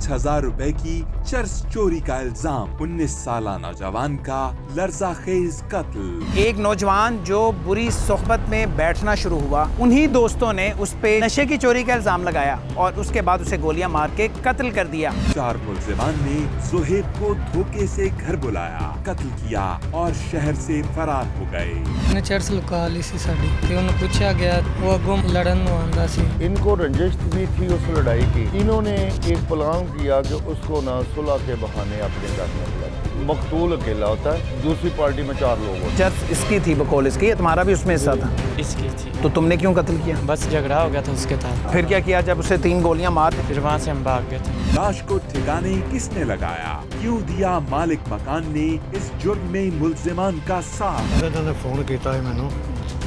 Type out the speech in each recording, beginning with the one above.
5,000 रुपए की चर्स चोरी का इल्जाम। 19 साल नौजवान का लर्जाखेज कत्ल। एक नौजवान जो बुरी सोहबत में बैठना शुरू हुआ, उन्हीं दोस्तों ने उस पे नशे की चोरी का इल्जाम लगाया और उसके बाद उसे गोलियां मार के कत्ल कर दिया। 4 मुल्जिमान ने जोहेब को धोखे से घर बुलाया, कत्ल किया और शहर से फरार हो गए। चर्च लुका ली सी साडी ते उन्हें पूछा गया, वो अगों लड़न आंदा सी। इनको रंजिश भी थी उस लड़ाई की। इन्होंने एक प्लान किया कि उसको ना सुलह के बहाने अपने घर में बुलाया। मकतूल अकेला होता है, दूसरी पार्टी में 4 लोग होते हैं। चर्च इसकी थी बकौल इसकी, तुम्हारा भी उसमें हिस्सा था? इसकी थी। तो तुमने क्यों कत्ल किया? बस झगड़ा हो गया था उसके साथ। फिर क्या किया जब उसे 3 गोलियां मार? फिर वहाँ से हम भाग गए थे। लाश को ठिकाने किसने लगाया? क्यों दिया मालिक मकान ने इस जुर्म में मुल्जिमान का साथ? इन्होंने फोन किया है मैनू,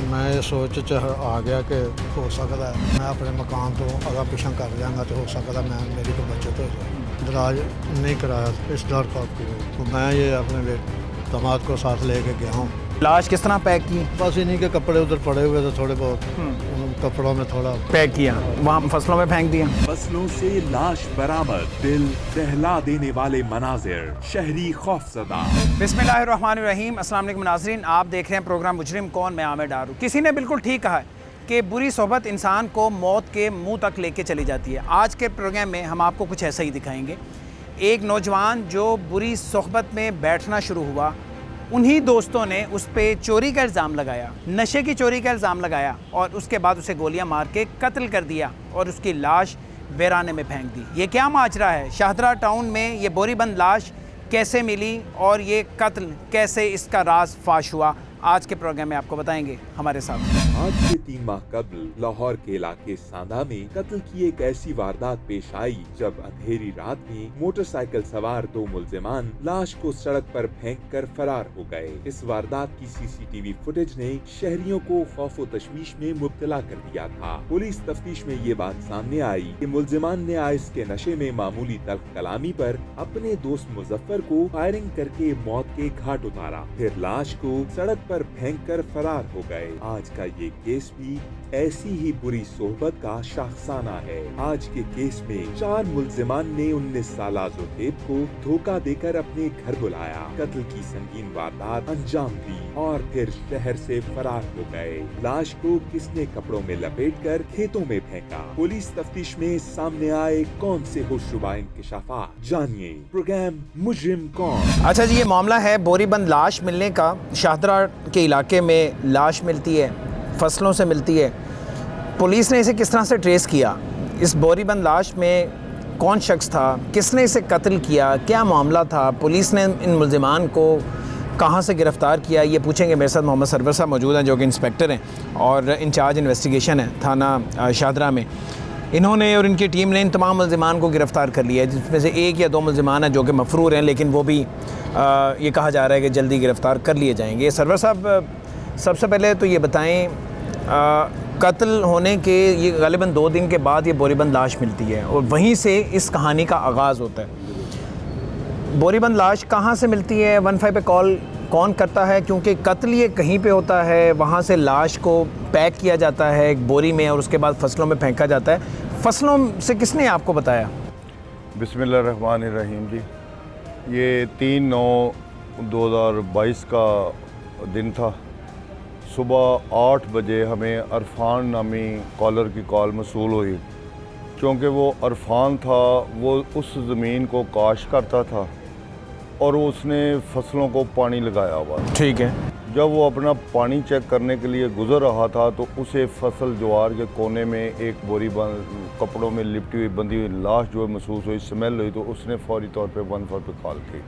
मैं सोच च आ गया कि हो सकता है मैं अपने मकान तो अगर पिछा कर लियांगा तो हो सकता मैं मेरी कोई बचत हो जाए। दराज नहीं कराया इस डर का, तो मैं ये अपने दामाद को साथ लेके गया हूँ। लाश किस तरह पैक की? बस इन्हीं के कपड़े उधर पड़े हुए थे, थोड़े बहुत उन कपड़ों में थोड़ा पैक किया, वहाँ फसलों में फेंक दिया। फसलों से लाश बरामद, दिल दहला देने वाले मनाजिर, शहरी खौफजदा। बिस्मिल्लाहिर्रहमानिर्रहीम। अस्सलाम वालेकुम नाज़रीन, आप देख रहे हैं प्रोग्राम मुजरिम कौन, मैं आमिर डारू। किसी ने बिल्कुल ठीक कहा है कि बुरी सोहबत इंसान को मौत के मुंह तक लेके चली जाती है। आज के प्रोग्राम में हम आपको कुछ ऐसा ही दिखाएंगे। एक नौजवान जो बुरी सोहबत में बैठना शुरू हुआ, उन्हीं दोस्तों ने उस पर चोरी का इल्ज़ाम लगाया, नशे की चोरी का इल्ज़ाम लगाया और उसके बाद उसे गोलियां मार के कत्ल कर दिया और उसकी लाश वीराने में फेंक दी। ये क्या माजरा है? शाहदरा टाउन में ये बोरीबंद लाश कैसे मिली और ये कत्ल कैसे, इसका राज फाश हुआ, आज के प्रोग्राम में आपको बताएंगे, हमारे साथ। आज से 3 माह कबल लाहौर के इलाके सांदा में कत्ल की एक ऐसी वारदात पेश आई जब अंधेरी रात में मोटरसाइकिल सवार 2 मुल्जिमान लाश को सड़क पर फेंककर फरार हो गए। इस वारदात की सीसीटीवी फुटेज ने शहरियों को खौफ व तशवीश में मुब्तला कर दिया था। पुलिस तफ्तीश में ये बात सामने आई कि मुल्जिमान ने आइस के नशे में मामूली तल्ख कलामी पर अपने दोस्त मुजफ्फर को फायरिंग करके मौत के घाट उतारा, फिर लाश को सड़क पर फेंककर फरार हो गए। आज का ये केस भी ऐसी ही बुरी सोहबत का शाखसाना है। आज के केस में 4 मुल्जिमान ने 19 साल जोहेब को धोखा देकर अपने घर बुलाया, कत्ल की संगीन वारदात अंजाम दी और फिर शहर से फरार हो गए। लाश को किसने कपड़ों में लपेटकर खेतों में फेंका? पुलिस तफ्तीश में सामने आए कौन से होशरुबा इंकिशाफात, जानिए प्रोग्राम मुजरिम कौन। अच्छा जी, ये मामला है बोरीबंद लाश मिलने का। शाहदरा के इलाके में लाश मिलती है, फसलों से मिलती है। पुलिस ने इसे किस तरह से ट्रेस किया? इस बोरीबंद लाश में कौन शख्स था? किसने इसे कत्ल किया? क्या मामला था? पुलिस ने इन मुल्जिमान को कहाँ से गिरफ़्तार किया? ये पूछेंगे। मेरे साथ मोहम्मद सरवर साहब मौजूद हैं जो कि इंस्पेक्टर हैं और इंचार्ज इन्वेस्टिगेशन है थाना शाहदरा में। इन्होंने और इनकी टीम ने इन तमाम मुल्जिमान को गिरफ़्तार कर लिया है, जिसमें से 1 या 2 मुल्जिमान हैं जो कि मफरूर हैं, लेकिन वो भी ये कहा जा रहा है कि जल्दी गिरफ़्तार कर लिए जाएंगे। सरवर साहब, सबसे पहले तो ये बताएं, कत्ल होने के ये ग़ालिबन 2 दिन के बाद ये बोरीबंद लाश मिलती है और वहीं से इस कहानी का आगाज़ होता है। बोरीबंद लाश कहाँ से मिलती है? 15 पे कॉल कौन करता है? क्योंकि कत्ल ये कहीं पे होता है, वहाँ से लाश को पैक किया जाता है एक बोरी में और उसके बाद फसलों में फेंका जाता है। फसलों से किसने आपको बताया? बिस्मिल्लाहिर्रहमानिर्रहीम जी, ये 3/9/2022 का दिन था। सुबह 8 बजे हमें अरफान नामी कॉलर की कॉल मसूल हुई। क्योंकि वो अरफान था, वो उस ज़मीन को काश करता था और उसने फसलों को पानी लगाया हुआ। ठीक है। जब वो अपना पानी चेक करने के लिए गुज़र रहा था तो उसे फसल ज्वार के कोने में एक बोरी कपड़ों में लिपटी हुई बंधी हुई लाश जो महसूस हुई, स्मेल हुई, तो उसने फौरी तौर पे 15 पे कॉल की।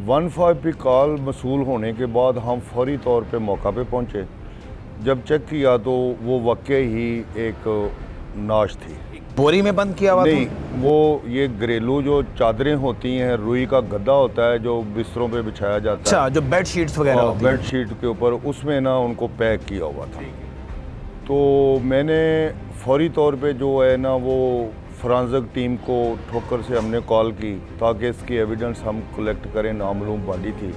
15 पे कॉल मसूल होने के बाद हम फौरी तौर पे मौका पे पहुँचे। जब चेक किया तो वो वाकई ही एक नाश थी। बोरी में बंद किया हुआ? नहीं, वो ये घरेलू जो चादरें होती हैं, रुई का गद्दा होता है जो बिस्तरों पे बिछाया जाता है। अच्छा, जो बेड शीट्स वगैरह होती हैं। बेड शीट के ऊपर, उसमें ना उनको पैक किया हुआ था। तो मैंने फौरी तौर पे जो है ना वो फॉरेंसिक टीम को ठोकर से हमने कॉल की ताकि इसकी एविडेंस हम कलेक्ट करें। नामालूम बॉडी थी।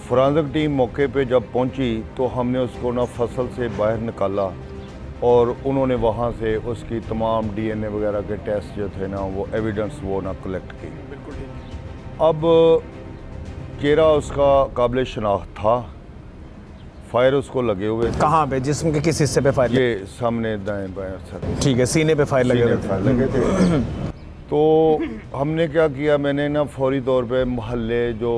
फॉरेंसिक टीम मौके पे जब पहुंची तो हमने उसको ना फसल से बाहर निकाला और उन्होंने वहाँ से उसकी तमाम DNA वगैरह के टेस्ट जो थे ना वो एविडेंस वो ना कलेक्ट की। अब चेहरा उसका काबिल शनाख्त था, फायर उसको लगे हुए थे। कहाँ पे, जिस्म के किस हिस्से पे फायर? ये सामने दाएं बाएं सर, ठीक है, सीने पे फायर लगे हुए थे। फायर लगे थे। तो हमने क्या किया, मैंने ना फौरी तौर पे मोहल्ले जो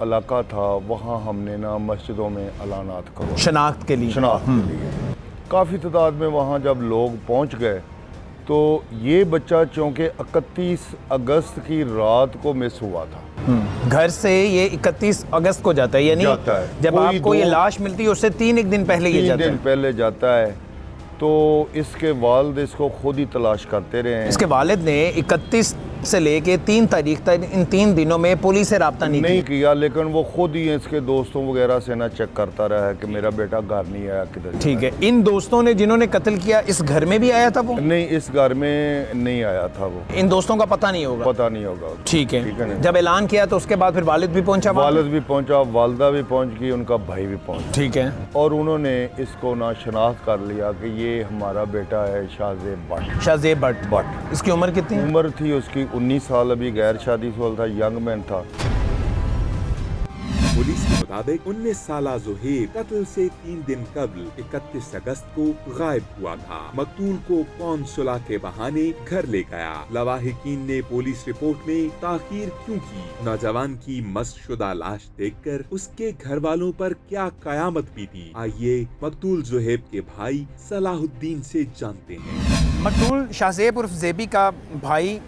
इलाका था वहाँ हमने ना मस्जिदों में अलानात करो शनाख्त के लिए। शनाख्त के लिए काफ़ी तादाद में वहाँ जब लोग पहुँच गए तो ये बच्चा चूँकि 31 अगस्त की रात को मिस हुआ था। घर से ये 31 अगस्त को जाता है, यानी जाता है। जब कोई आपको ये दो- लाश मिलती है उससे 1 दिन पहले ये 3 जाता दिन है। पहले जाता है। तो इसके वालिद इसको खुद ही तलाश करते रहे हैं। इसके वालिद ने 31 से लेके 3 तारीख तक इन 3 दिनों में पुलिस से रब्ता नहीं किया, लेकिन वो खुद ही इसके दोस्तों वगैरह से ना चेक करता रहा है कि मेरा बेटा घर नहीं आया, किधर किया। ठीक है, इन दोस्तों ने जिन्होंने कत्ल किया इस घर में भी आया था वो? नहीं, इस घर में नहीं आया था वो, इन दोस्तों का पता नहीं होगा? पता नहीं होगा। ठीक ठीक है है, ना। जब ऐलान किया तो उसके बाद फिर वालिद भी पहुंचा वहाँ पे? वालिद भी पहुंचा, वालदा भी पहुंच गई, उनका भाई भी पहुंच, ठीक है। और उन्होंने इसको ना शनाख्त कर लिया कि ये हमारा बेटा है शाहजेब भट्ट। शाहजेब भट्ट। इसकी उम्र कितनी है? उम्र थी उसकी 19 साल, अभी गैर शादीशुदा था, यंग मैन था। पुलिस के मुताबिक 19 साला ज़ुहैब कत्ल से 3 दिन कबल 31 अगस्त को गायब हुआ था। मकतूल को कौन सुलह के बहाने घर ले गया? लवाहिकीन ने पुलिस रिपोर्ट में ताखीर क्यों की? नौजवान की मस्तशुदा लाश देखकर उसके घर वालों पर क्या कयामत बीती? आइए मकतूल ज़ुहैब के भाई सलाहुद्दीन से जानते हैं। मकतूल शाहजेब उर्फ ज़ेबी का भाई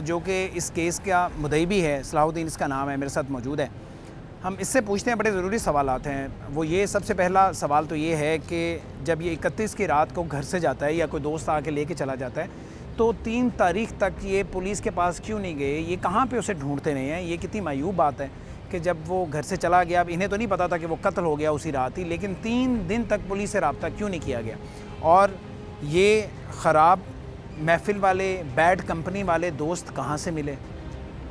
जो कि इस केस का मुद्दई भी है, सलाहुद्दीन इसका नाम है, मेरे साथ मौजूद है। हम इससे पूछते हैं, बड़े ज़रूरी सवालात हैं। वो ये, सबसे पहला सवाल तो ये है कि जब ये 31 की रात को घर से जाता है या कोई दोस्त आके लेके चला जाता है तो 3 तारीख तक ये पुलिस के पास क्यों नहीं गए? ये कहाँ पे उसे ढूंढते नहीं हैं? ये कितनी मायूब बात है कि जब वो घर से चला गया, अब इन्हें तो नहीं पता था कि वो कत्ल हो गया उसी रात ही, लेकिन 3 दिन तक पुलिस से रब्ता क्यों नहीं किया गया? और ये ख़राब महफिल वाले, बैड कंपनी वाले दोस्त कहाँ से मिले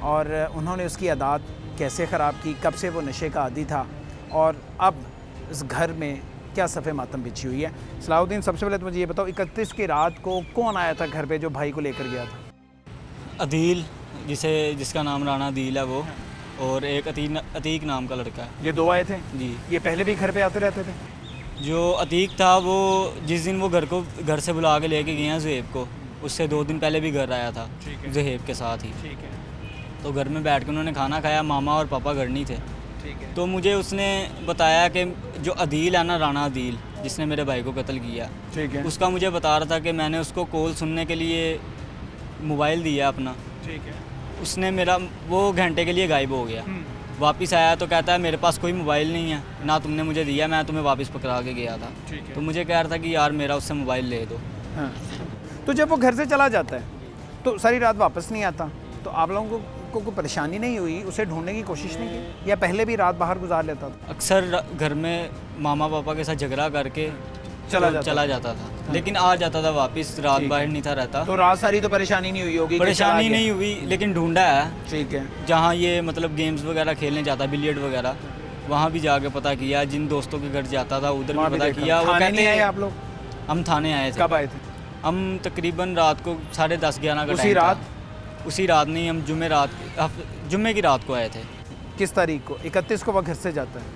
और उन्होंने उसकी आदत कैसे ख़राब की? कब से वो नशे का आदी था और अब इस घर में क्या सफ़े मातम बिछी हुई है? सलाहुद्दीन, सबसे पहले तो मुझे ये बताओ, 31 की रात को कौन आया था घर पे जो भाई को लेकर गया था? अदील, जिसका नाम राना अदील है वो, और एक अतीक नाम का लड़का है। ये 2 आए थे जी। ये पहले भी घर पे आते रहते थे? जो अतीक था वो जिस दिन वो घर से बुला के लेके गए हैं ज़ुहैब को, उससे 2 दिन पहले भी घर आया था ज़ुहैब के साथ ही। ठीक है। तो घर में बैठ के उन्होंने खाना खाया, मामा और पापा घर नहीं थे। ठीक है। तो मुझे उसने बताया कि जो अदील है ना, राना अदील, जिसने मेरे भाई को कत्ल किया, ठीक है। उसका मुझे बता रहा था कि मैंने उसको कॉल सुनने के लिए मोबाइल दिया अपना। ठीक है। उसने मेरा वो घंटे के लिए गायब हो गया। वापस आया तो कहता है मेरे पास कोई मोबाइल नहीं है, ना तुमने मुझे दिया, मैं तुम्हें वापस पकड़ा के गया था। ठीक है। तो मुझे कह रहा था कि यार मेरा उससे मोबाइल ले दो। हाँ। तो जब वो घर से चला जाता है तो सारी रात वापस नहीं आता, तो आप लोगों को कोई परेशानी नहीं हुई? उसे ढूंढने की कोशिश नहीं की या पहले भी रात बाहर गुजार लेता था? अक्सर घर में मामा पापा के साथ झगड़ा करके चला जाता था, लेकिन आ जाता था वापस, रात बाहर नहीं था रहता। तो रात सारी तो परेशानी नहीं हुई होगी? परेशानी नहीं हुई, लेकिन ढूंढा है। ठीक है। जहाँ ये मतलब गेम्स वगैरह खेलने जाता, बिलियर्ड वगैरह, वहाँ भी जाके पता किया। जिन दोस्तों के घर जाता था उधर भी पता किया। वो थाने नहीं कहते आए हैं आप लोग? हम थाने आए थे। कब आए थे? हम तकरीबन रात को 10:30-11 का उसी टाइम था। रात? उसी रात नहीं, हम जुम्मे की रात को आए थे। किस तारीख को? 31 को वह घर से जाता है?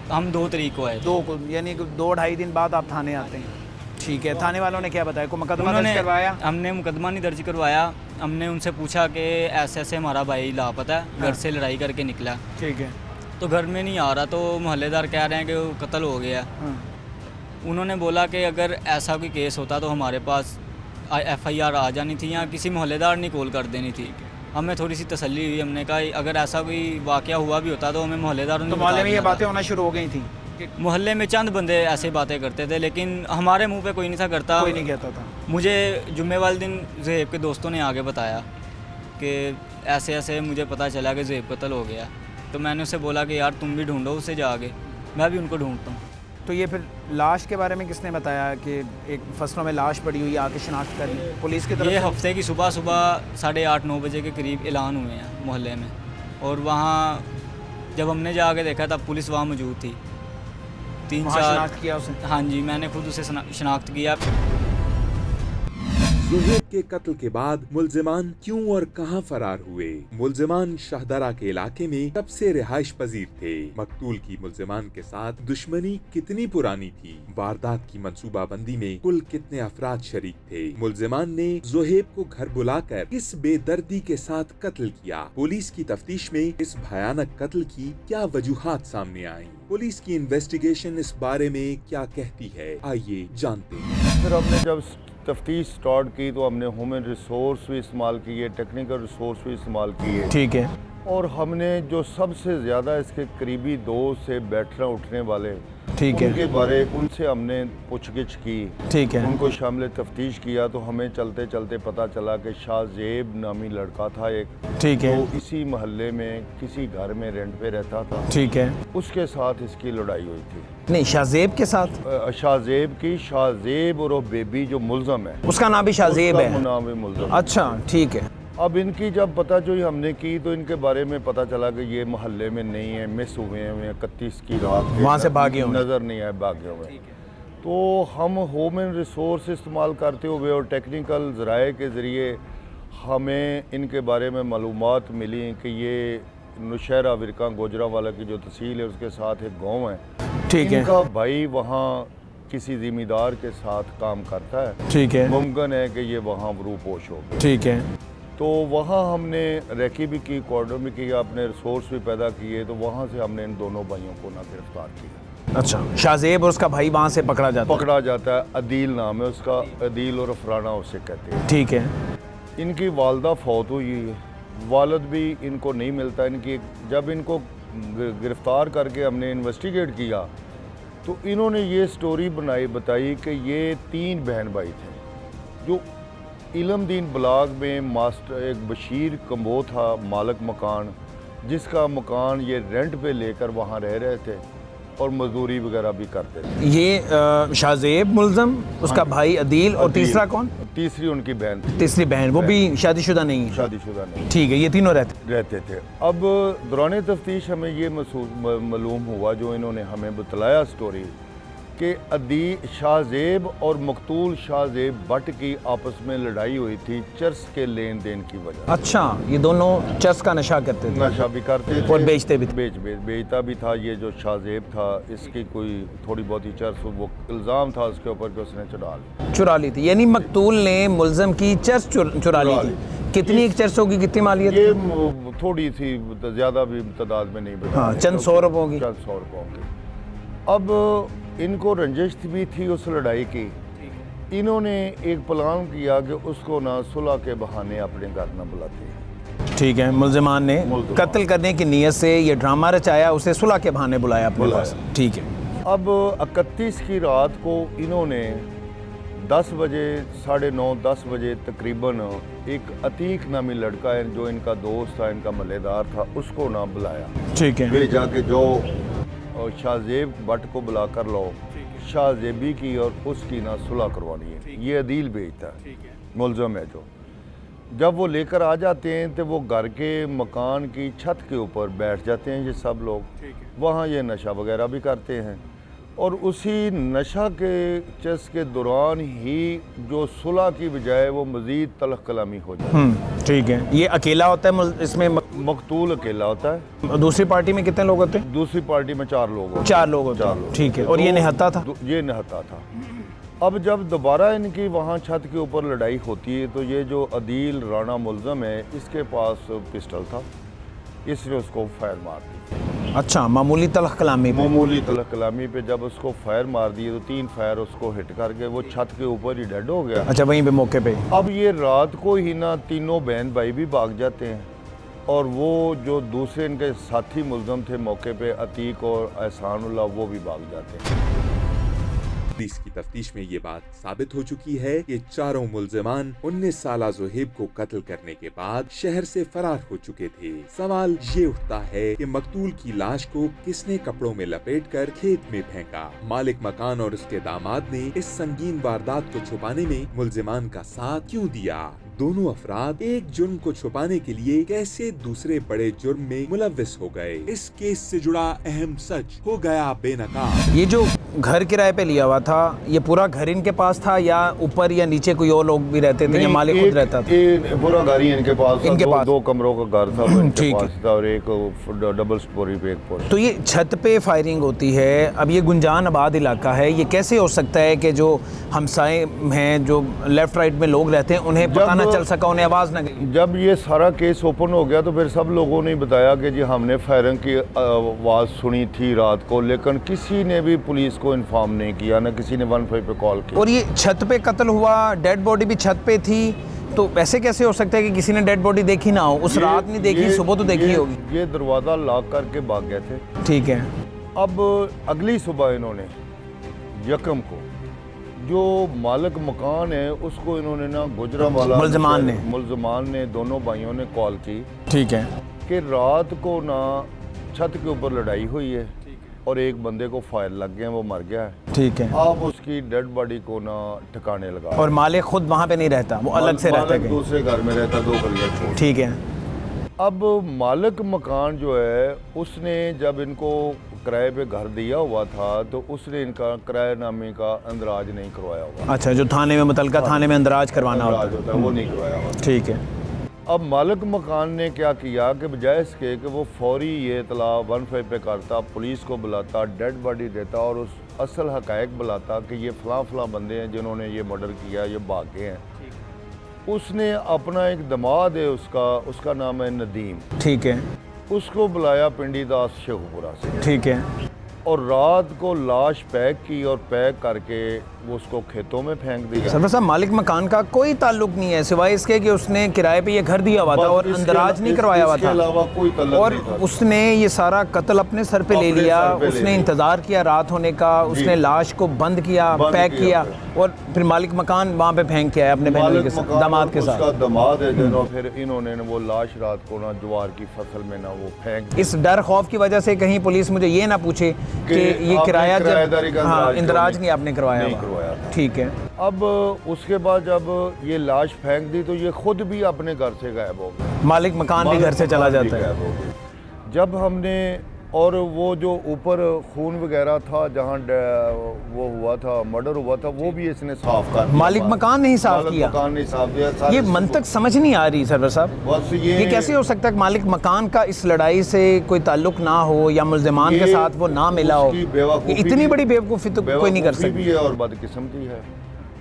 हम 2 तारीख को आए थे। 2 को, यानी 2-2.5 दिन बाद आप थाने आते हैं। ठीक है। थाने वालों ने क्या बताया? कोई मुकदमा दर्ज करवाया? हमने मुकदमा नहीं दर्ज करवाया। हमने उनसे पूछा कि ऐसे ऐसे हमारा भाई लापता है, घर से लड़ाई करके निकला। ठीक है। तो घर में नहीं आ रहा, तो मोहल्लेदार कह रहे हैं कि वो कत्ल हो गया। हाँ। उन्होंने बोला कि अगर ऐसा कोई केस होता तो हमारे पास FIR आ जानी थी या किसी मोहल्लेदार ने कॉल कर देनी थी। हमें थोड़ी सी तसल्ली हुई, हमने कहा अगर ऐसा कोई वाक़या हुआ भी होता तो हमें मोहल्लेदारों ने तो मोहल्ले में ये बातें होना शुरू हो गई थी? मोहल्ले में चंद बंदे ऐसे बातें करते थे, लेकिन हमारे मुंह पे कोई नहीं था करता। कोई नहीं कहता था। मुझे जुम्मे वाले दिन ज़ुहैब के दोस्तों ने आगे बताया कि ऐसे ऐसे मुझे पता चला कि ज़ुहैब कत्ल हो गया। तो मैंने उससे बोला कि यार तुम भी ढूंढो उसे जाके, मैं भी उनको ढूंढता हूँ। तो ये फिर लाश के बारे में किसने बताया कि एक फसलों में लाश पड़ी हुई, आके शनाख्त कर ली पुलिस की तरफ ये से? हफ्ते की सुबह 8:30-9 बजे के करीब ऐलान हुए हैं मोहल्ले में, और वहाँ जब हमने जाके देखा तब पुलिस वहाँ मौजूद थी। 3-4 शनाख्त किया उसे? हाँ जी, मैंने खुद उसे शनाख्त किया। जोहेब के कत्ल के बाद मुलजिमान क्यों और कहां फरार हुए? मुलजिमान शाहदरा के इलाके में कब से रिहाइश पजीर थे? मकतूल की मुलजिमान के साथ दुश्मनी कितनी पुरानी थी? वारदात की मंसूबाबंदी में कुल कितने अफराद शरीक थे? मुलजिमान ने जोहेब को घर बुलाकर किस बेदर्दी के साथ कत्ल किया? पुलिस की तफ्तीश में इस भयानक कत्ल की क्या वजूहात सामने आई? पुलिस की इन्वेस्टिगेशन इस बारे में क्या कहती है? आइए जानते हैं। फिर हमने जब तफ्तीश स्टार्ट की तो हमने ह्यूमन रिसोर्स भी इस्तेमाल किए, टेक्निकल रिसोर्स भी इस्तेमाल किए, ठीक है, और हमने जो सबसे ज़्यादा इसके करीबी दोस्त से बैठने उठने वाले, ठीक है, उनके बारे उनसे हमने पूछगिछ की, ठीक है, उनको शामिल तफ्तीश किया तो हमें चलते चलते पता चला कि शाहजेब नामी लड़का था एक, ठीक है, तो इसी मोहल्ले में किसी घर में रेंट पे रहता था, ठीक है। उसके साथ इसकी लड़ाई हुई थी। नहीं, शाहजेब के साथ? शाहजेब और वो बेबी जो मुल्ज़म है, उसका नाम भी शाहजेब उसका है? नाम भी मुल्ज़म। अच्छा, ठीक है। अब इनकी जब पता जो हमने की तो इनके बारे में पता चला कि ये मोहल्ले में नहीं है, मिस हुए हैं 31 की रात, वहाँ से भागे होंगे। नज़र नहीं आए, भागे हुए। तो हम ह्यूमन रिसोर्स इस्तेमाल करते हुए और टेक्निकल ज़राए के ज़रिए हमें इनके बारे में मालूमात मिली कि ये नौशहरा विरका गोजरावाला की जो तहसील है उसके साथ एक गाँव है, ठीक है, इनका भाई वहाँ किसी ज़िम्मेदार के साथ काम करता है, ठीक है, मुमकिन है कि ये वहाँ रूपोश हो। ठीक है, तो वहाँ हमने रेकी भी की, कॉर्डन भी किया, अपने रिसोर्स भी पैदा किए, तो वहाँ से हमने इन दोनों भाइयों को ना गिरफ्तार किया। अच्छा, शाहजेब और उसका भाई वहाँ से पकड़ा जाता है। अदील नाम है उसका, अदील और अफराना उसे कहते हैं। ठीक है। इनकी वालदा फौत हुई है, वालिद भी इनको नहीं मिलता। जब इनको गिरफ्तार करके हमने इन्वेस्टिगेट किया तो इन्होंने ये स्टोरी बताई कि ये 3 बहन भाई थे, जो इलमदीन ब्लॉक में मास्टर एक बशीर कम्बो था मालिक मकान, जिसका मकान ये रेंट पे लेकर वहाँ रह रहे थे और मजदूरी वगैरह भी करते थे। ये शाहजेब मुल्ज़म, उसका भाई अदील, और तीसरा कौन? तीसरी उनकी बहन थी। तीसरी बहन, वो भी शादीशुदा नहीं है? शादीशुदा नहीं। ठीक है, ये तीनों रहते थे। अब दौरान तफ्तीश हमें ये मालूम हुआ, जो इन्होंने हमें बतलाया स्टोरी, कि शाहजेब और मकतूल शाहजेब भट्ट की आपस में लड़ाई हुई थी चर्स के लेन देन की वजह। अच्छा, ये दोनों चर्स का नशा करते थे? नशा भी करते थे और बेचते भी थे? बेचता भी था। ये जो शाहजेब था, इसकी कोई थोड़ी बहुत ही चर्स, वो इल्ज़ाम था उसके ऊपर कि उसने चुरा ली थी। यानी मकतूल ने मुल्ज़म की चर्स चुरा ली थी। कितनी एक चर्स होगी, कितनी मालियत? ये थोड़ी थी, ज़्यादा भी तादाद में नहीं बता। हाँ, चंद 100 रुपयों की। चंद 100 रुपयों की। अब इनको रंजिश भी थी उस लड़ाई की। इन्होंने एक प्लान किया कि उसको ना सुलह के बहाने अपने घर ना बुलाते। ठीक है, मुल्ज़िमान ने कत्ल करने की नीयत से ये ड्रामा रचाया, उसे सुलह के बहाने बुलाया अपने पास। ठीक है। अब 31 की रात को इन्होंने 10 बजे, 9:30 10 बजे तकरीबन एक अतीक नामी लड़का है जो इनका दोस्त था, इनका मलेदार था, उसको ना बुलाया। ठीक है। वे जाके जो शाहजेब भट्ट को बुला कर लो, शाहजेबी की और उसकी ना सुलह करवानी है। ये अदील बेचता है, मुल्ज़म है जो। जब वो लेकर आ जाते हैं तो वो घर के मकान की छत के ऊपर बैठ जाते हैं ये सब लोग, वहाँ ये नशा वगैरह भी करते हैं। और उसी नशा के चस के दौरान ही जो सुलह की बजाय वो मज़ीद तलख कलामी हो जाती है। ठीक है। ये अकेला होता है इसमें? मकतूल अकेला होता है। दूसरी पार्टी में कितने लोग होते हैं? दूसरी पार्टी में 4 लोग होते हैं। 4 लोग होते हैं। ठीक है। और ये निहत्ता था? ये निहत्ता था। अब जब दोबारा इनकी वहाँ छत के ऊपर लड़ाई होती है तो ये जो अदील राणा मुल्ज़म है, इसके पास पिस्टल था, इसने उसको फायर मार दी। अच्छा, मामूली तलख कलामी पे जब उसको फायर मार दिए तो 3 फायर उसको हिट करके वो छत के ऊपर ही डेड हो गया। अच्छा, वहीं पे मौके पे? अब ये रात को ही ना तीनों बहन भाई भी भाग जाते हैं, और वो जो दूसरे इनके साथी मुल्ज़म थे मौके पे, अतीक और एहसानुल्लाह, वो भी भाग जाते हैं। पुलिस की तफ्तीश में ये बात साबित हो चुकी है कि चारों मुल्जिमान 19 साला जोहेब को कत्ल करने के बाद शहर से फरार हो चुके थे। सवाल ये उठता है कि मकतूल की लाश को किसने कपड़ों में लपेटकर खेत में फेंका? मालिक मकान और उसके दामाद ने इस संगीन वारदात को छुपाने में मुल्जिमान का साथ क्यों दिया? दोनों अफराद एक जुर्म को छुपाने के लिए कैसे दूसरे बड़े जुर्म में मुलव्विस हो गए। इस केस से जुड़ा अहम सच हो गया बेनकाब। ये जो घर किराए पे लिया हुआ था, ये पूरा घर इनके पास था या ऊपर या नीचे कोई और लोग भी रहते थे या मालिक खुद रहता था? पूरा घर ही इनके पास था। इनके पास दो कमरों का घर था वो इनके ठीक है। पास था और एक डबल स्टोरी पे एक पोर्शन। तो ये छत पे फायरिंग होती है। अब ये गुंजान आबाद इलाका है, ये कैसे हो सकता है कि जो हमसाए हैं, जो लेफ्ट राइट में लोग रहते हैं, उन्हें पता ना चल सका, उन्हें आवाज़ ना गई? जब ये सारा केस ओपन हो गया तो फिर सब लोगों ने बताया कि जी हमने फायरिंग की आवाज़ सुनी थी रात को, लेकिन किसी ने भी पुलिस को इन्फॉर्म नहीं किया, ना किसी ने 15 पे कॉल किया। और ये छत पे कत्ल हुआ, डेड बॉडी भी छत पे थी, तो ऐसे कैसे हो सकता है कि किसी ने डेड बॉडी देखी ना हो? उस रात नहीं देखी, सुबह तो देखी होगी। ये दरवाज़ा लॉक करके भाग गए थे। ठीक है। अब अगली सुबह इन्होंने यकम को जो मालिक मकान है उसको इन्होंने ना गुजरांवाला मुलजमान ने दोनों भाइयों ने कॉल की। ठीक है। कि रात को ना छत के ऊपर लड़ाई हुई है और एक बंदे को फायर लग गए, वो मर गया है। ठीक है। आप उसकी डेड बॉडी को ना ठिकाने लगा। और मालिक खुद वहाँ पे नहीं रहता, वो अलग से रहता है, दूसरे घर में रहता, 2 गलियां छोड़। ठीक है। अब मालिक मकान जो है उसने जब इनको किराए पे घर दिया हुआ था तो उसने इनका किराएनामे का अंदराज नहीं करवाया हुआ। अच्छा, जो थाने में मुतलका थाने में अंदराज करवाना होता है वो नहीं करवाया हुआ। ठीक है। अब मालिक मकान ने क्या किया कि बजाय इसके कि वो फौरी ये इतला 15 पे करता, पुलिस को बुलाता, डेड बॉडी देता और उस असल हकायक बुलाता कि ये फलां बंदे हैं जिन्होंने ये मर्डर किया, ये भागे हैं। उसने अपना एक दमाद है उसका नाम है नदीम। ठीक है। उसको बुलाया पिंडी दास शेखपुरा से। ठीक है। और रात को लाश पैक की और पैक करके वो उसको खेतों में फेंक दिया। सरवर साहब, मालिक मकान का कोई ताल्लुक नहीं है सिवाय इसके कि उसने किराए पे ये घर दिया हुआ था और अंदराज नहीं करवाया हुआ था, कोई ताल्लुक और नहीं था। उसने ये सारा कत्ल अपने सर पे ले लिया। उसने इंतजार किया रात होने का, उसने लाश को बंद किया, पैक किया और फिर मालिक मकान वहाँ पे फेंक के आया अपने बहनों के साथ, दामाद के साथ। दामाद है दोनों। फिर इन्होंने वो लाश रात को ना ज्वार की फसल में ना वो फेंक। इस डर खौफ की वजह से कहीं पुलिस मुझे ये ना पूछे कि ये किराया इंदराज नहीं आपने करवाया हुआ। ठीक है। अब उसके बाद जब ये लाश फेंक दी तो ये खुद भी अपने घर से गायब हो गया। मालिक मकान भी घर से चला जाता है। जब हमने और वो जो ऊपर खून वगैरह था जहाँ वो हुआ था, मर्डर हुआ था, वो भी इसने साफ कर दिया। मालिक मकान नहीं साफ किया। मकान नहीं साफ किया। ये मंतक समझ नहीं आ रही सरवर साहब। बस ये कैसे हो सकता है कि मालिक मकान का इस लड़ाई से कोई ताल्लुक ना हो या मुल्जिमान के साथ वो ना मिला हो? इतनी बड़ी बेवकूफ़ी तो कोई नहीं कर सकता। भी है और बदकिस्मती है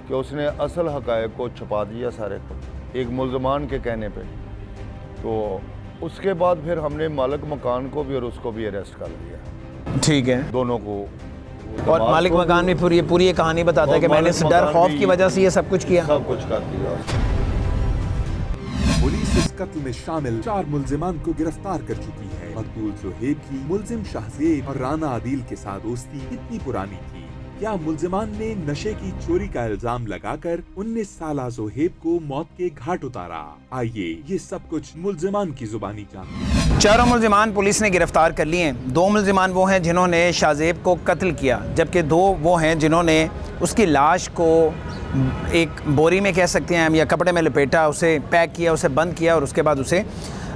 कि उसने असल हकायक को छुपा दिया सारे को एक मुल्जिमान के कहने पे। तो उसके बाद फिर हमने मालिक मकान को भी और उसको भी अरेस्ट कर लिया। ठीक है। दोनों को। और मालिक मकान भी पूरी ये कहानी बताता है कि मैंने इस डर खौफ की वजह से ये सब कुछ किया। सब कुछ कर दिया। पुलिस इस कत्ल में शामिल 4 मुल्जिमान को गिरफ्तार कर चुकी है। मकतूल जोहेब की मुल्जिम शाहजेब और राना आदिल के साथ दोस्ती कितनी पुरानी थी? क्या मुल्जिमान ने नशे की चोरी का इल्जाम लगाकर 19 साला जोहेब को मौत के घाट उतारा? आइए ये सब कुछ मुल्जिमान की जुबानी जानते हैं। 4 मुल्जिमान पुलिस ने गिरफ्तार कर लिए हैं। 2 मुल्जिमान वो हैं जिन्होंने शाहजेब को कत्ल किया, जबकि 2 वो हैं जिन्होंने उसकी लाश को एक बोरी में कह सकते हैं हम या कपड़े में लपेटा, उसे पैक किया, उसे बंद किया और उसके बाद उसे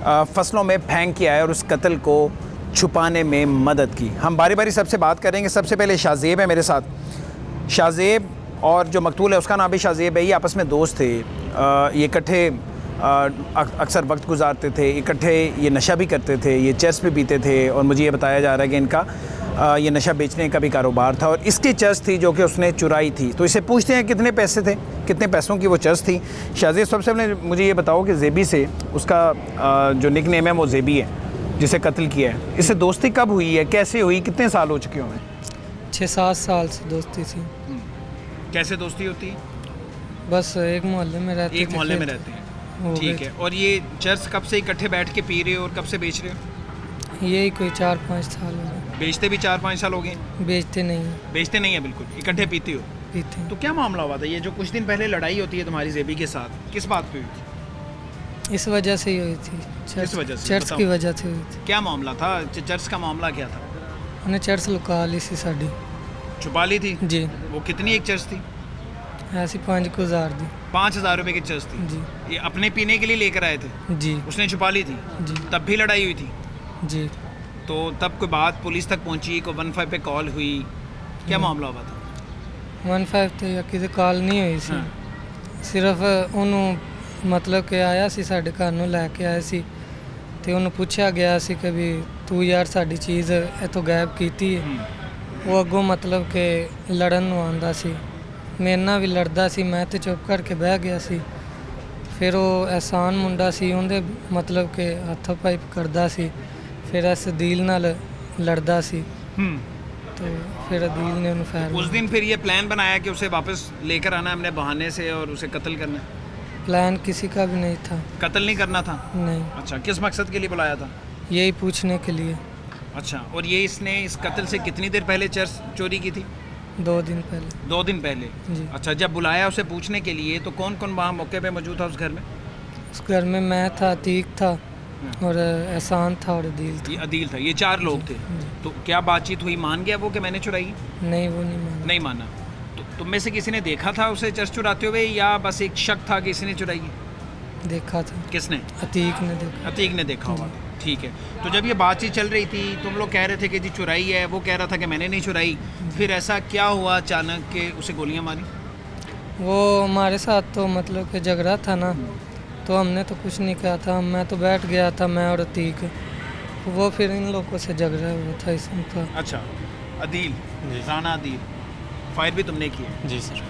फसलों में फेंक किया है और उस कत्ल को छुपाने में मदद की। हम बारी बारी सबसे बात करेंगे। सबसे पहले शाहजेब है मेरे साथ। शाहजेब और जो मकतूल है उसका नाम भी शाहजेब है। ये आपस में दोस्त थे, ये इकट्ठे अक्सर वक्त गुजारते थे, इकट्ठे ये नशा भी करते थे, ये चर्स भी पीते थे और मुझे ये बताया जा रहा है कि इनका ये नशा बेचने का भी कारोबार था और इसकी चर्स थी जो कि उसने चुराई थी। तो इसे पूछते हैं कितने पैसे थे, कितने पैसों की वो चर्स थी। शाहजेब, सबसे पहले मुझे ये बताओ कि जेबी से उसका जो निक नेम है वो जेबी है जिसे कत्ल किया है, इससे दोस्ती कब हुई है, कैसे हुई, कितने साल हो चुके होंगे? 6-7 साल से दोस्ती थी। कैसे दोस्ती होती है? बस एक मोहल्ले में रहते थे। एक मोहल्ले में रहते हैं, ठीक है। और ये चर्च कब से इकट्ठे बैठ के पी रहे हो और कब से बेच रहे हो? यही कोई 4-5 साल हो गए। बेचते भी 4-5 साल हो गए? बेचते नहीं है। बेचते नहीं है, बिल्कुल इकट्ठे पीते हो? पीते हैं। तो क्या मामला हुआ था ये जो कुछ दिन पहले लड़ाई होती है तुम्हारी जेबी के साथ, किस बात पे हुई थी? इस वजह से ही हुई थी। किस वजह से? चर्च की वजह से हुई थी। क्या मामला था? चर्च का मामला क्या था? उन्हें चर्च लुका ली सी साड़ी, छुपा ली थी जी। वो कितनी एक चर्च थी? ऐसी 5,000 दी 5,000 रुपए की चर्च थी। जी ये अपने पीने के लिए लेकर आए थे, जी उसने छुपा ली थी, जी तब भी लड़ाई हुई थी। जी। तो तब कोई बात पुलिस तक पहुंची, कोई 15 पे कॉल हुई, क्या मामला हुआ था? 15 ਤੇ ਜਾਂ ਕਿਤੇ ਕਾਲ ਨਹੀਂ ਹੋਈ ਸੀ। ਸਿਰਫ ਉਹਨੂੰ ਮਤਲਬ ਕਿ ਆਇਆ ਸੀ ਸਾਡੇ ਘਰ ਨੂੰ ਲੈ ਕੇ ਆਇਆ ਸੀ ਤੇ ਉਹਨੂੰ ਪੁੱਛਿਆ ਗਿਆ ਸੀ ਕਿ ਵੀ ਤੂੰ ਯਾਰ ਸਾਡੀ ਚੀਜ਼ ਇੱਥੋਂ ਗਾਇਬ ਕੀਤੀ ਹੈ। ਉਹ ਅੱਗੋਂ ਮਤਲਬ ਕਿ ਲੜਨ ਨੂੰ ਆਉਂਦਾ ਸੀ, ਮੇਰੇ ਨਾਲ ਵੀ ਲੜਦਾ ਸੀ, ਮੈਂ ਤੇ ਚੁੱਪ ਕਰਕੇ ਬਹਿ ਗਿਆ ਸੀ। ਫਿਰ ਉਹ ਅਹਿਸਾਨ ਮੁੰਡਾ ਸੀ, ਉਹਦੇ ਮਤਲਬ ਕਿ ਹੱਥੋਂ ਪਾਈ ਕਰਦਾ ਸੀ, ਫਿਰ ਇਸ ਅਦੀਲ ਨਾਲ ਲੜਦਾ ਸੀ। तो फिर अदील ने उन्हें फायर उस दिन फिर ये प्लान बनाया कि उसे वापस लेकर आना हमने बहाने से और उसे कत्ल करना। प्लान किसी का भी नहीं था। कत्ल नहीं करना था? नहीं। अच्छा, किस मकसद के लिए बुलाया था? यही पूछने के लिए। अच्छा, और ये इसने इस कत्ल से कितनी देर पहले चर्च चोरी की थी? 2 दिन पहले। 2 दिन पहले जी। अच्छा, जब बुलाया उसे पूछने के लिए तो कौन कौन वहाँ मौके पे मौजूद था उस घर में? उस घर में मैं था, अतीक था और एहसान था और अदील था। ये अदील था, ये 4 लोग थे। तो क्या बातचीत हुई, मान गया वो कि मैंने चुराई? नहीं, वो नहीं माना। नहीं माना। तो तुम में से किसी ने देखा था उसे चर्च चुराते हुए या बस एक शक था कि इसी ने चुराई है? देखा था। किसने? अतीक ने देखा। अतीक ने देखा होगा। ठीक है। तो जब ये बातचीत चल रही थी, तुम लोग कह रहे थे कि जी चुराई है, वो कह रहा था कि मैंने नहीं चुराई, फिर ऐसा क्या हुआ अचानक कि उसे गोलियां मारी? वो हमारे साथ तो मतलब कि झगड़ा था ना, तो हमने तो कुछ नहीं कहा था, मैं तो बैठ गया था, मैं और अतीक। वो फिर इन लोगों से झगड़ा हुआ था इसमें था। अच्छा, अदील, राना अदील, फायर भी तुमने किए? जी सर।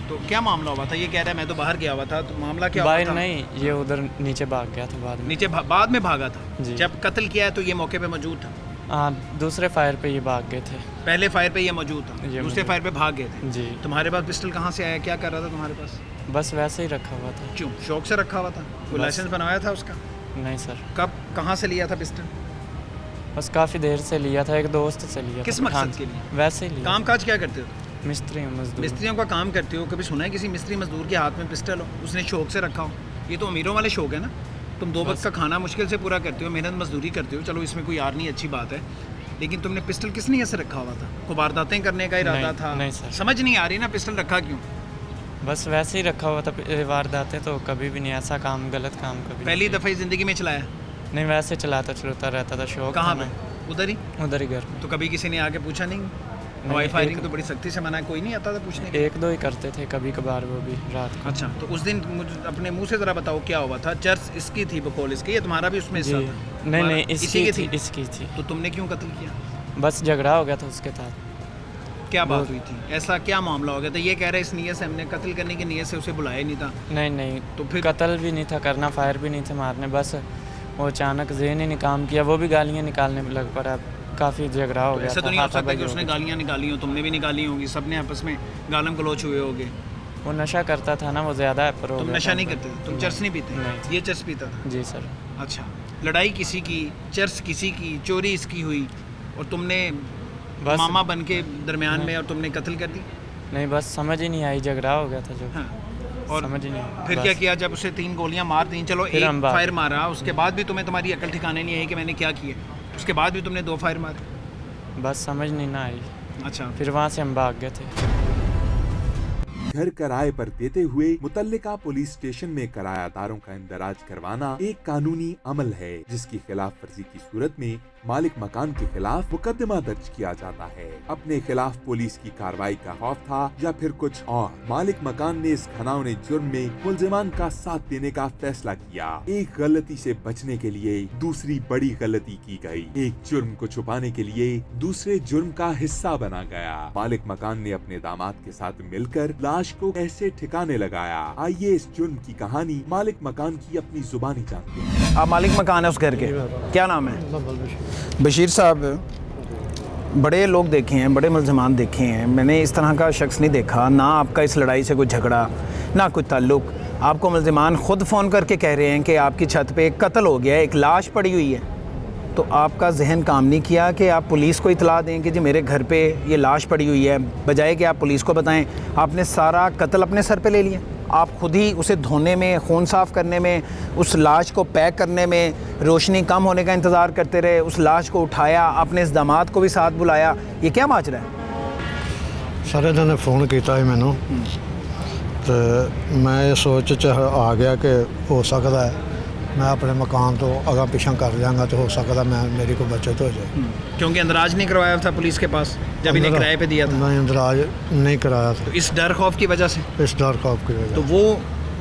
तो क्या मामला हुआ था? ये कह रहा है मैं तो बाहर गया हुआ था, तो मामला क्या हुआ बाहर था? नहीं, ये उधर नीचे भाग गया था बाद में। नीचे बाद में भागा था? जी। जब कत्ल किया है तो ये मौके पे मौजूद था? हाँ, दूसरे फायर पे ये भाग गए थे। पहले फायर पे ये मौजूद था, ये दूसरे मौजूद। फायर पे भाग गए थे। जी। तुम्हारे पास पिस्टल कहाँ से आया, क्या कर रहा था तुम्हारे पास? बस वैसे ही रखा हुआ था। क्यों, शौक से रखा हुआ था? कोई बस। लाइसेंस बनवाया था उसका? नहीं सर, कब, कहाँ से लिया था पिस्टल? बस काफ़ी देर से लिया था, एक दोस्त से लिया किस था। मकसद हाँ, के लिए? वैसे ही लिया। काम काज क्या करते हो? मिस्त्री हूँ, मजदूर। मिस्त्रियों का काम करते हो, कभी सुना है किसी मिस्त्री मजदूर के हाथ में पिस्टल हो, उसने शौक से रखा हो? ये तो अमीरों वाले शौक है ना। तुम 2 वक्त का खाना मुश्किल से पूरा करते हो, मेहनत मजदूरी करते हो, चलो इसमें कोई यार नहीं, अच्छी बात है, लेकिन तुमने पिस्टल किस नीयत से रखा हुआ था? कोई वारदातें करने का इरादा नहीं, था? नहीं सर। समझ नहीं आ रही ना, पिस्टल रखा क्यों? बस वैसे ही रखा हुआ था। वारदातें तो कभी भी नहीं, ऐसा काम, गलत काम कभी पहली नहीं। दफ़ा ज़िंदगी में चलाया? नहीं, वैसे चलाता चलता रहता था, शौक कहाँ था पे? मैं। उधर ही? उधर ही घर में। तो कभी किसी ने आके पूछा नहीं? हवाई फायरिंग तो बड़ी सख्ती से मना है, कोई नहीं आता था पूछने के? 1-2 ही करते थे कभी कभार, वो भी रात को। अच्छा, तो उस दिन मुझे अपने मुंह से ज़रा बताओ क्या हुआ था? चर्च इसकी थी, बकौल इसकी, या तुम्हारा भी उसमें हिस्सा जी। था? नहीं नहीं, इसी इसकी की थी, इसकी थी। तो तुमने क्यों कत्ल किया? बस झगड़ा हो गया था उसके साथ। क्या बात हुई थी? ऐसा क्या मामला हो गया था? ये कह रहे इस नीयत से हमने कत्ल करने की नीयत से उसे बुलाया नहीं था। नहीं नहीं, तो फिर? कत्ल भी नहीं था करना, फायर भी नहीं थे मारने, बस वो अचानक ज़हन ही नहीं काम किया, वो भी गालियाँ निकालने लग पड़ा, काफ़ी झगड़ा हो तो गया ऐसा था। तो नहीं हो सकता हाथापाई कि हो उसने गई। गालियाँ निकाली हो, तुमने भी निकाली होंगी, सबने आपस में गालम गलोच हुए होगे। वो नशा करता था ना, वो ज़्यादा पर हो तुम गया नशा था। नहीं करते थे? तुम चर्च नहीं पीते? नहीं। ये चर्च पीता था? जी सर। अच्छा, लड़ाई किसी की, चर्च किसी की, चोरी इसकी हुई, और तुमने बस मामा बन के दरमियान में, और तुमने कत्ल कर दी? नहीं, बस समझ ही नहीं आई, झगड़ा हो गया था जो। हाँ। और समझ ही नहीं आई, फिर बस। क्या किया जब उसे 3 गोलियां मार दी? चलो फिर एक हम भाग फायर गए। मारा, उसके बाद भी तुम्हें तुम्हारी अकल ठिकाने नहीं आई कि मैंने क्या किया, उसके बाद भी तुमने 2 फायर मारे? बस समझ नहीं ना आई, अच्छा, फिर वहाँ से हम भाग गए थे। घर किराए पर देते हुए मुतल्लिका पुलिस स्टेशन में किरायादारों का इंदराज करवाना एक कानूनी अमल है, जिसकी खिलाफ वर्जी की सूरत में मालिक मकान के खिलाफ मुकदमा दर्ज किया जाता है। अपने खिलाफ पुलिस की कार्रवाई का खौफ था या फिर कुछ और, मालिक मकान ने इस घिनौने जुर्म में मुलजिमान का साथ देने का फैसला किया। एक गलती से बचने के लिए दूसरी बड़ी गलती की गई, एक जुर्म को छुपाने के लिए दूसरे जुर्म का हिस्सा बना गया। मालिक मकान ने अपने दामाद के साथ मिलकर लाश को कैसे ठिकाने लगाया, आइए इस जुर्म की कहानी मालिक मकान की अपनी जुबानी जानते हैं। आप मालिक मकान है उस घर के, क्या नाम है? बशीर साहब, बड़े लोग देखे हैं, बड़े मुल्ज़िमान देखे हैं, मैंने इस तरह का शख्स नहीं देखा, ना आपका इस लड़ाई से कोई झगड़ा, ना कोई ताल्लुक। आपको मुल्ज़िमान ख़ुद फ़ोन करके कह रहे हैं कि आपकी छत पे एक कत्ल हो गया है, एक लाश पड़ी हुई है, तो आपका जहन काम नहीं किया कि आप पुलिस को इतला दें कि जी मेरे घर पे ये लाश पड़ी हुई है, बजाय कि आप पुलिस को बताएं। आपने सारा कत्ल अपने सर पे ले लिया। आप खुद ही उसे धोने में, खून साफ़ करने में, उस लाश को पैक करने में, रोशनी कम होने का इंतज़ार करते रहे, उस लाश को उठाया, अपने इस दामाद को भी साथ बुलाया। ये क्या माजरा है? सारे दिन फ़ोन किया है मैनू तो मैं ये सोच च आ गया कि हो सकता है मैं अपने मकान तो अगर पिछा कर जाऊँगा तो हो सकता मैं मेरी कोई बचत हो जाए। क्योंकि अंदराज नहीं करवाया था पुलिस के पास जब इन्हें किराए पे दिया था, नहीं अंदराज नहीं कराया था, तो इस डर खौफ की वजह से। इस डर खौफ की वजह। तो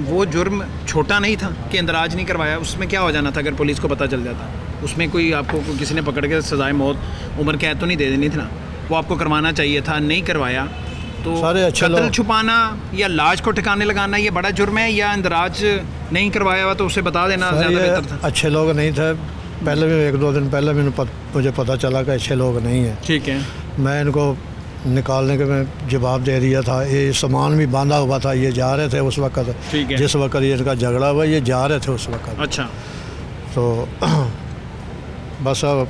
वो जुर्म छोटा नहीं था कि अंदराज नहीं करवाया, उसमें क्या हो जाना था अगर पुलिस को पता चल जाता? उसमें कोई आपको किसी ने पकड़ के सजाए मौत उम्र कैद तो नहीं दे देनी थी ना, वो आपको करवाना चाहिए था, नहीं करवाया तो सारे अच्छे कत्ल लोग छुपाना या लाश को ठिकाने लगाना ये बड़ा जुर्म है, या अंदराज नहीं करवाया हुआ तो उसे बता देना सर, ज़्यादा ये बेहतर था? अच्छे लोग नहीं थे। पहले भी 1-2 दिन पहले मुझे पता चला कि अच्छे लोग नहीं हैं। ठीक है। मैं इनको निकालने के मैं जवाब दे दिया था। ये सामान भी बांधा हुआ था, ये जा रहे थे उस वक्त, ठीक है। जिस वक्त ये इनका झगड़ा हुआ ये जा रहे थे उस वक्त। अच्छा। तो बस अब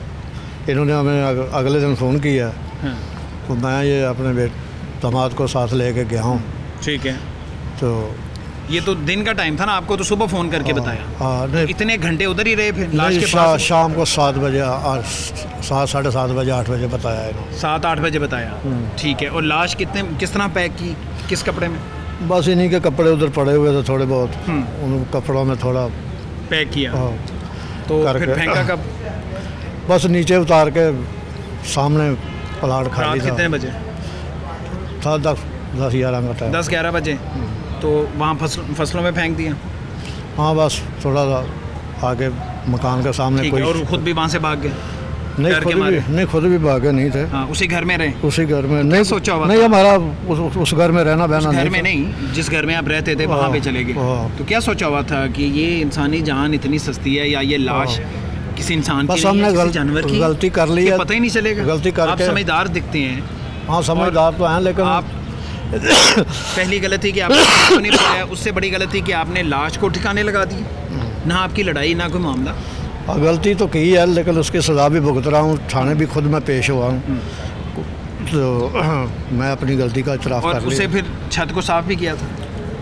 इन्होंने हमें अगले दिन फ़ोन किया हाँ। तो मैं ये अपने दामाद को साथ लेके गया हूँ। ठीक है। तो ये तो दिन का टाइम था ना, आपको तो सुबह फ़ोन करके बताया। हाँ नहीं, इतने घंटे उधर ही रहे फिर लाश नहीं के पास? शाम को 7 बजे 7, साढ़े 7 बजे 8 बजे बताया इन्होंने। 7-8 बजे बताया। ठीक है। और लाश किस तरह पैक की, किस कपड़े में बस इन्हीं के कपड़े उधर पड़े हुए थे थोड़े बहुत, उन कपड़ों में थोड़ा पैक किया? हाँ, तो करके फिर फेंका कब? बस नीचे उतार के सामने प्लाट रात खाली कितने था। बजे? था 10-11 का टाइम। 10-11 बजे। तो वहाँ फसलों में फेंक दिया? हाँ बस थोड़ा सा आगे मकान के सामने ठीक कोई है। और खुद भी वहाँ से भाग गए? नहीं, डर के मारे? खुद भी भागे नहीं थे। हाँ, उसी घर में रहे? उसी घर में नहीं सोचा हुआ नहीं था? हमारा उस घर में रहना बहना घर में था। नहीं, जिस घर में आप रहते थे वहाँ पे चले गए। तो क्या सोचा हुआ था कि ये इंसानी जान इतनी सस्ती है या ये लाश किसी इंसान की बस नहीं है, हमने किसी जानवर की? गलती कर ली कि है, पता ही नहीं चलेगा। गलती आप करके समझदार दिखते हैं। हाँ समझदार तो हैं, लेकिन आप पहली गलती कि आपने पुलिस को नहीं बताया, उससे बड़ी गलती कि आपने लाश को ठिकाने लगा दी। ना आपकी लड़ाई ना कोई मामला। गलती तो की है लेकिन उसकी सज़ा भी भुगत रहा हूँ, थाने भी खुद मैं पेश हुआ हूँ। तो मैं अपनी गलती का इतराफ़ और कर उसे लिया। फिर छत को साफ भी किया था?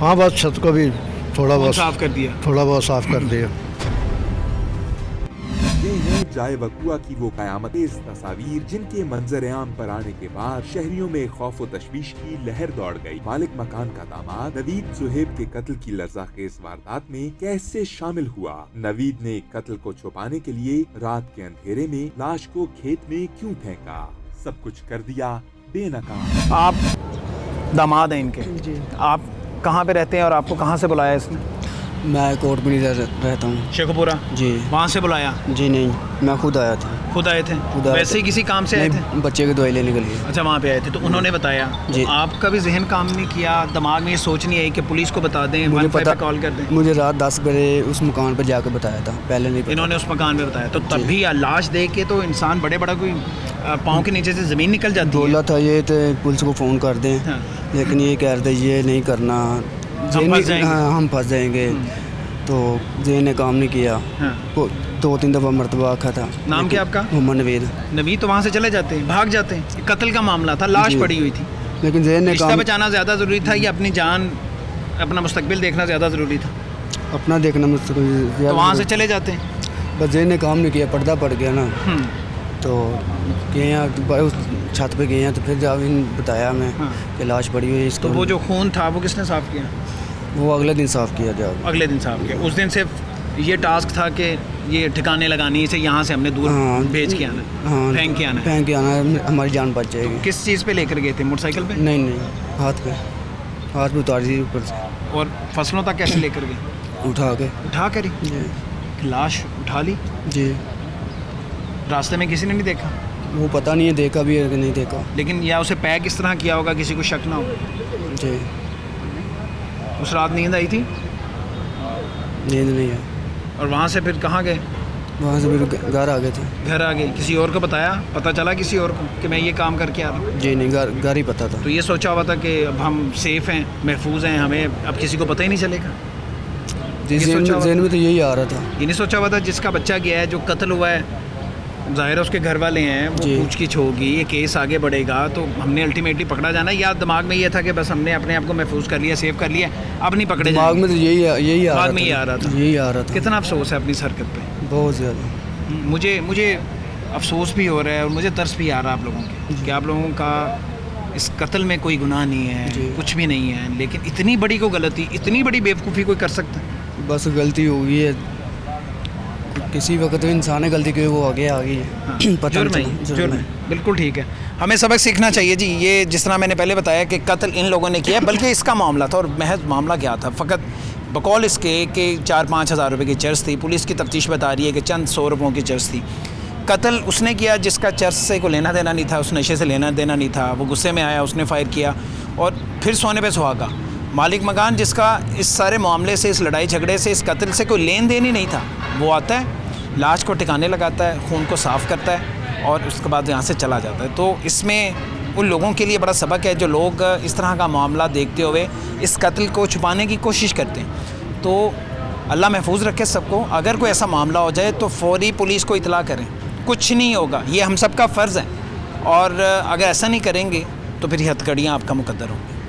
हाँ बस छत को भी थोड़ा बहुत साफ कर दिया? थोड़ा बहुत साफ कर दिया। ये है जाए वकुआ की वो कयामतेज़ तस्वीर जिनके मंजर आम पर आने के बाद शहरियों में खौफ व तशवीश की लहर दौड़ गई। मालिक मकान का दामाद नवीद सुहेब के कत्ल की लर्ज़ाखेज़ वारदात में कैसे शामिल हुआ? नवीद ने कत्ल को छुपाने के लिए रात के अंधेरे में लाश को खेत में क्यों फेंका? सब कुछ कर दिया बेनकाम। आप दामाद हैं इनके? जी। आप कहाँ पे रहते हैं और आपको कहाँ से बुलाया इसने? मैं कोटपुरी रहता हूँ। शेखपुरा? जी। वहाँ से बुलाया? जी नहीं, मैं खुद आया था। खुद आए थे? खुद आया वैसे ही था। किसी काम से आए थे? नहीं, बच्चे की दवाई लेने के लिए। अच्छा, वहाँ पे आए थे तो उन्होंने बताया? जी। आपका भी जहन काम नहीं किया, दिमाग में ये सोच नहीं आई कि पुलिस को बता दें, 115 पे कॉल कर दें? मुझे रात 10 बजे उस मकान पर जाकर बताया था, पहले नहीं पता। इन्होंने उस मकान में बताया तो तब भी लाश देख के तो इंसान बड़ा कोई पाँव के नीचे से ज़मीन निकल जाती है। बोला था ये तो पुलिस को फ़ोन कर दें, हाँ। लेकिन ये कह रहे थे ये नहीं करना, फंस जाएंगे। हाँ हम फंस जाएंगे। तो जेन ने काम नहीं किया। हाँ। 2-3 दफ़ा मरतबा आखा था। नाम क्या आपका? मोहम्मद नवीद। नबी तो वहाँ से चले जाते हैं, भाग जाते हैं। कत्ल का मामला था, लाश जी। पड़ी हुई थी। लेकिन जेन ने रिश्ता काम बचाना ज़्यादा ज़रूरी था या अपनी जान अपना मुस्तकबिल देखना ज़्यादा ज़रूरी था? अपना देखना मुझसे तो वहाँ से चले जाते हैं। बस जेन ने काम नहीं किया, पर्दा पड़ गया ना। तो गए हैं उस छत पे गए हैं, तो फिर जब इन बताया हमें हाँ। कि लाश पड़ी हुई है तो इसको। वो जो खून था वो किसने साफ़ किया? वो अगले दिन साफ़ किया जब। अगले दिन साफ़ किया। उस दिन सिर्फ ये टास्क था कि ये ठिकाने लगानी, इसे यहाँ से हमने दूर हाँ। भेज के आना, हाँ, फेंक के आना। फेंक के आना, हमारी जान बच जाएगी। किस चीज़ पे लेकर गए थे? मोटरसाइकिल पे? नहीं नहीं, हाथ पे उतार दी ऊपर से, और फसलों तक कैसे लेकर गए? उठा के। उठा कर ही? जी। लाश उठा ली? जी। रास्ते में किसी ने नहीं देखा? वो पता नहीं है देखा भी है कि नहीं देखा। लेकिन या उसे पैक इस तरह किया होगा किसी को शक ना हो? जी। उस रात नींद आई थी? नींद नहीं है। और वहाँ से फिर कहाँ गए? वहाँ से फिर घर आ गए थे। घर आ गए। किसी और को बताया? पता चला किसी और को कि मैं ये काम करके आ रहा हूँ? जी नहीं, घर ही पता था। तो ये सोचा हुआ था कि अब हम सेफ़ हैं, महफूज हैं, हमें अब किसी को पता ही नहीं चलेगा? जी, ये सोचा हुआ जेन में तो यही आ रहा था। ये नहीं सोचा हुआ था जिसका बच्चा गया है, जो कत्ल हुआ है, ज़ाहिर है उसके घर वाले हैं, वो जी। पूछगिछ होगी, ये केस आगे बढ़ेगा तो हमने अल्टीमेटली पकड़ा जाना, या दिमाग में ये था कि बस हमने अपने आप को महफूज कर लिया, सेव कर लिया, अब नहीं पकड़े दिमाग में तो यही आ दिमाग रहा में था। यही आ रहा था। यही आ रहा था। कितना अफसोस है अपनी इस हरकत पे? बहुत ज़्यादा। मुझे अफसोस भी हो रहा है और मुझे तरस भी आ रहा है आप लोगों के कि आप लोगों का इस कत्ल में कोई गुनाह नहीं है, जी। कुछ भी नहीं है, लेकिन इतनी बड़ी को गलती, इतनी बड़ी बेवकूफ़ी कोई कर सकता है? बस गलती हो गई है, किसी वक्त इंसान ने गलती की, वो आगे आ गई है। पता जुर्म नहीं है, चला, जुर्म है, बिल्कुल ठीक है। हमें सबक सीखना चाहिए जी। ये जिस तरह मैंने पहले बताया कि कत्ल इन लोगों ने किया, बल्कि इसका मामला था, और महज मामला क्या था, फ़कत बकौल इसके कि 4-5 हज़ार रुपये की चर्च थी। पुलिस की तफ्तीश बता रही है कि चंद 100 रुपयों की चर्च थी। कत्ल उसने किया जिसका चर्च से कोई लेना देना नहीं था, उस नशे से लेना देना नहीं था, वो गुस्से में आया, उसने फ़ायर किया, और फिर सोने पे सुहागा। मालिक मकान जिसका इस सारे मामले से, इस लड़ाई झगड़े से, इस कत्ल से कोई लेन देन ही नहीं था, वो आता है, लाश को ठिकाने लगाता है, खून को साफ़ करता है और उसके बाद यहाँ से चला जाता है। तो इसमें उन लोगों के लिए बड़ा सबक है जो लोग इस तरह का मामला देखते हुए इस कत्ल को छुपाने की कोशिश करते हैं। तो अल्लाह महफूज रखे सबको। अगर कोई ऐसा मामला हो जाए तो फौरी पुलिस को इतला करें, कुछ नहीं होगा, ये हम सब का फ़र्ज़ है, और अगर ऐसा नहीं करेंगे तो फिर हथकड़ियाँ आपका मुकद्दर होंगी।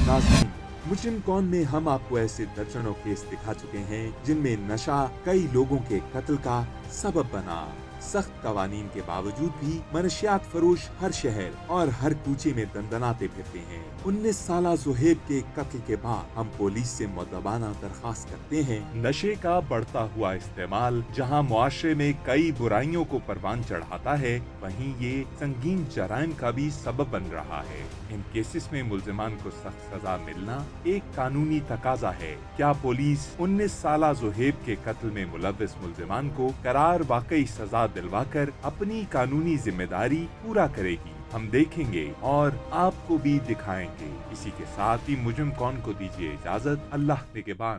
नाज़रीन, मुजरिम कौन में हम आपको ऐसे दर्जनों केस दिखा चुके हैं जिनमें नशा कई लोगों के कत्ल का सबब बना। सख्त कवानीन के बावजूद भी मनशियात फरोश हर शहर और हर कूचे में दंदनाते फिरते हैं। 19 साला ज़ुहैब के कत्ल के बाद हम पुलिस से मुद्दबाना दरख्वास्त करते हैं। नशे का बढ़ता हुआ इस्तेमाल जहां मुआशरे में कई बुराइयों को परवान चढ़ाता है, वहीं ये संगीन जराइम का भी सबब बन रहा है। इन केसेस में मुल्जिमान को सख्त सजा मिलना एक कानूनी तकाजा है। क्या पुलिस 19 साला ज़ुहैब के कत्ल में मुलव्विस मुल्जिमान को करार वाकई सजा दिलवाकर अपनी कानूनी जिम्मेदारी पूरा करेगी? हम देखेंगे और आपको भी दिखाएंगे। इसी के साथ ही मुजरिम कौन को दीजिए इजाजत। अल्लाह निगहबान।